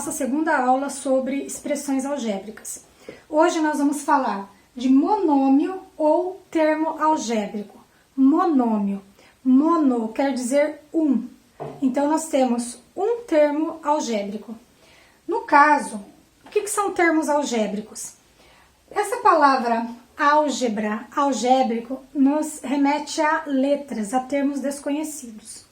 nossa segunda aula sobre expressões algébricas. Hoje nós vamos falar de monômio ou termo algébrico. Monômio. Mono quer dizer um. Então nós temos um termo algébrico. No caso, o que são termos algébricos? Essa palavra álgebra, algébrico, nos remete a letras, a termos desconhecidos.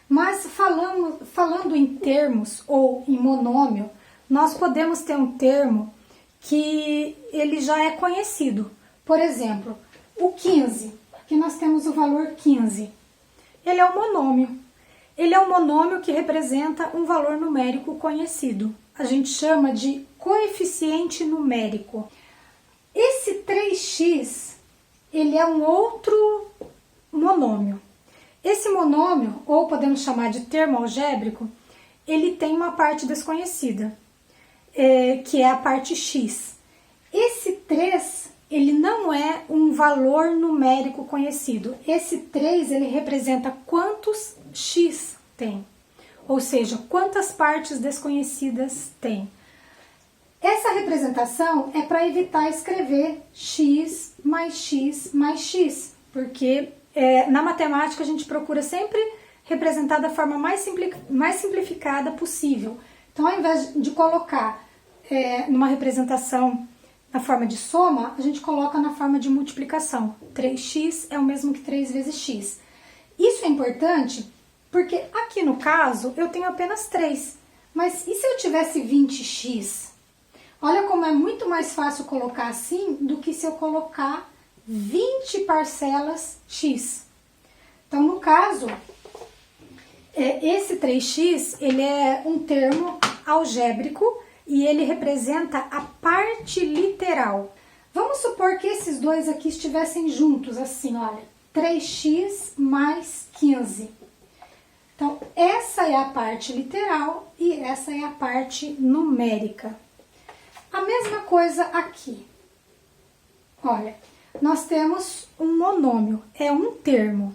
Mas falando em termos ou em monômio, nós podemos ter um termo que ele já é conhecido. Por exemplo, o 15, aqui nós temos o valor 15. Ele é um monômio. Ele é um monômio que representa um valor numérico conhecido. A gente chama de coeficiente numérico. Esse 3x, ele é um outro monômio. Esse monômio, ou podemos chamar de termo algébrico, ele tem uma parte desconhecida, que é a parte x. Esse 3, ele não é um valor numérico conhecido. Esse 3, ele representa quantos x tem, ou seja, quantas partes desconhecidas tem. Essa representação é para evitar escrever x mais x mais x, porque na matemática a gente procura sempre representar da forma mais simplificada possível. Então, ao invés de colocar numa representação na forma de soma, a gente coloca na forma de multiplicação. 3x é o mesmo que 3 vezes x. Isso é importante porque aqui no caso eu tenho apenas 3. Mas e se eu tivesse 20x? Olha como é muito mais fácil colocar assim do que se eu colocar 20 parcelas x. Então, no caso, esse 3x, ele é um termo algébrico e ele representa a parte literal. Vamos supor que esses dois aqui estivessem juntos, assim, olha, 3x mais 15. Então, essa é a parte literal e essa é a parte numérica. A mesma coisa aqui. Olha, nós temos um monômio, é um termo,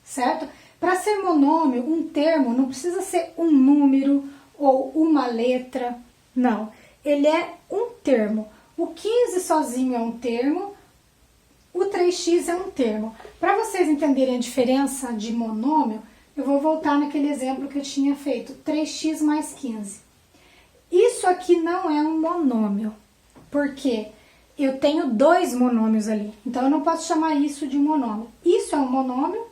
certo? Para ser monômio, um termo não precisa ser um número ou uma letra, não. Ele é um termo. O 15 sozinho é um termo, o 3x é um termo. Para vocês entenderem a diferença de monômio, eu vou voltar naquele exemplo que eu tinha feito, 3x mais 15. Isso aqui não é um monômio, porque eu tenho dois monômios ali, então eu não posso chamar isso de um monômio. Isso é um monômio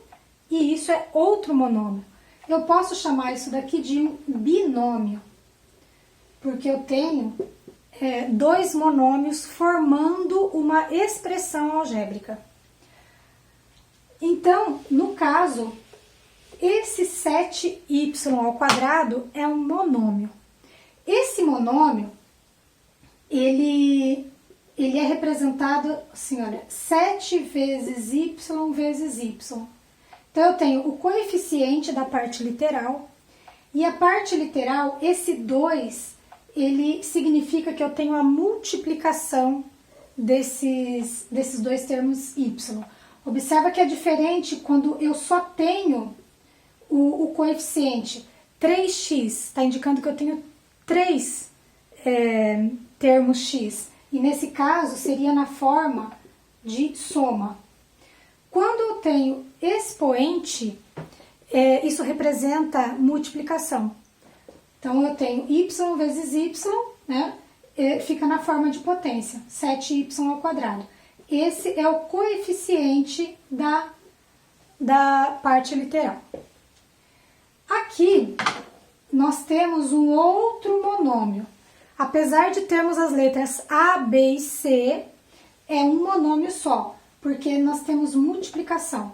e isso é outro monômio. Eu posso chamar isso daqui de um binômio, porque eu tenho dois monômios formando uma expressão algébrica. Então, no caso, esse 7y ao quadrado é um monômio. Esse monômio, ele é representado assim, olha, 7 vezes y vezes y. Então, eu tenho o coeficiente da parte literal, e a parte literal, esse 2, ele significa que eu tenho a multiplicação desses dois termos y. Observa que é diferente quando eu só tenho o coeficiente 3x, está indicando que eu tenho 3 termos x, e nesse caso seria na forma de soma. Quando eu tenho expoente, isso representa multiplicação. Então eu tenho y vezes y, né, fica na forma de potência, 7y ao quadrado. Esse é o coeficiente da parte literal. Aqui nós temos um outro monômio. Apesar de termos as letras A, B e C, é um monômio só, porque nós temos multiplicação.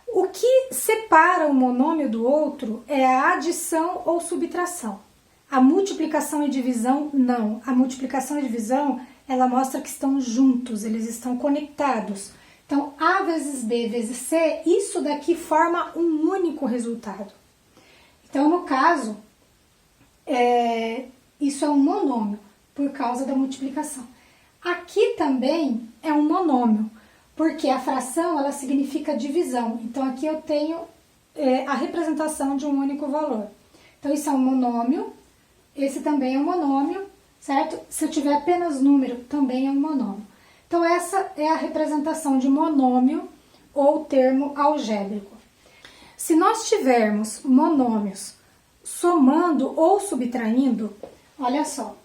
O que separa um monômio do outro é a adição ou subtração. A multiplicação e divisão, não. A multiplicação e divisão, ela mostra que estão juntos, eles estão conectados. Então, A vezes B vezes C, isso daqui forma um único resultado. Então, no caso, isso é um monômio, por causa da multiplicação. Aqui também é um monômio, porque a fração, ela significa divisão. Então, aqui eu tenho a representação de um único valor. Então, isso é um monômio, esse também é um monômio, certo? Se eu tiver apenas número, também é um monômio. Então, essa é a representação de monômio ou termo algébrico. Se nós tivermos monômios somando ou subtraindo, olha só,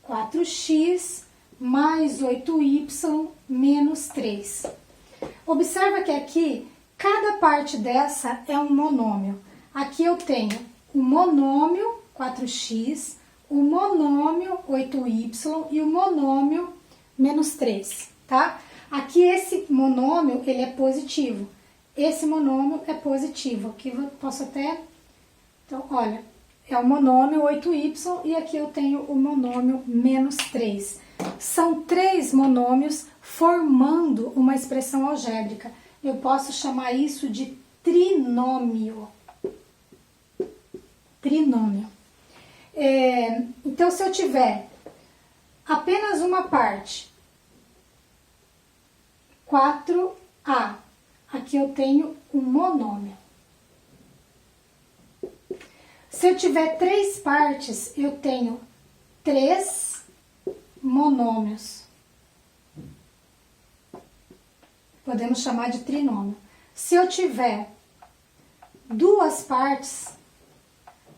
4x mais 8y menos 3. Observa que aqui, cada parte dessa é um monômio. Aqui eu tenho o monômio 4x, o monômio 8y e o monômio menos 3, tá? Aqui esse monômio, ele é positivo. Esse monômio é positivo. Aqui eu posso até... Então, olha, é o monômio 8y e aqui eu tenho o monômio menos 3. São 3 monômios formando uma expressão algébrica. Eu posso chamar isso de trinômio. Trinômio. Então, se eu tiver apenas uma parte, 4a, aqui eu tenho um monômio. Se eu tiver 3 partes, eu tenho 3 monômios. Podemos chamar de trinômio. Se eu tiver 2 partes,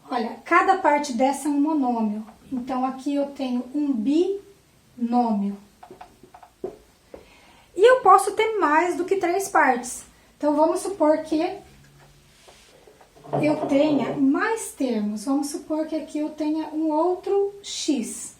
olha, cada parte dessa é um monômio. Então, aqui eu tenho um binômio. E eu posso ter mais do que 3 partes. Então, vamos supor que eu tenha mais termos. Vamos supor que aqui eu tenha um outro x.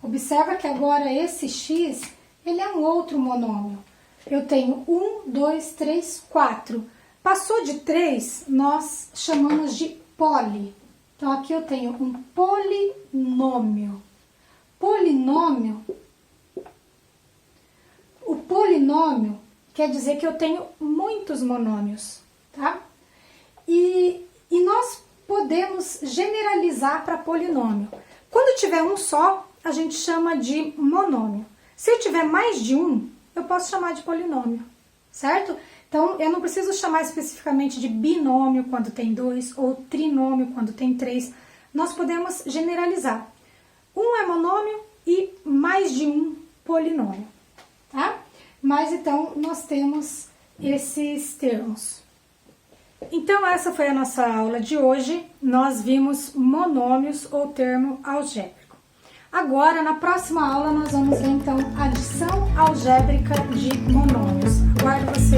Observa que agora esse x, ele é um outro monômio. Eu tenho 1, 2, 3, 4. Passou de 3, nós chamamos de poli. Então, aqui eu tenho um polinômio. Polinômio, o polinômio quer dizer que eu tenho muitos monômios, tá? E nós podemos generalizar para polinômio. Quando tiver um só, a gente chama de monômio. Se eu tiver mais de um, eu posso chamar de polinômio, certo? Então, eu não preciso chamar especificamente de binômio quando tem 2 ou trinômio quando tem 3. Nós podemos generalizar. Um é monômio e mais de um polinômio, tá? Mas então, nós temos esses termos. Então, essa foi a nossa aula de hoje. Nós vimos monômios ou termo algébrico. Agora, na próxima aula, nós vamos ver, então, adição algébrica de monômios. Aguardo você.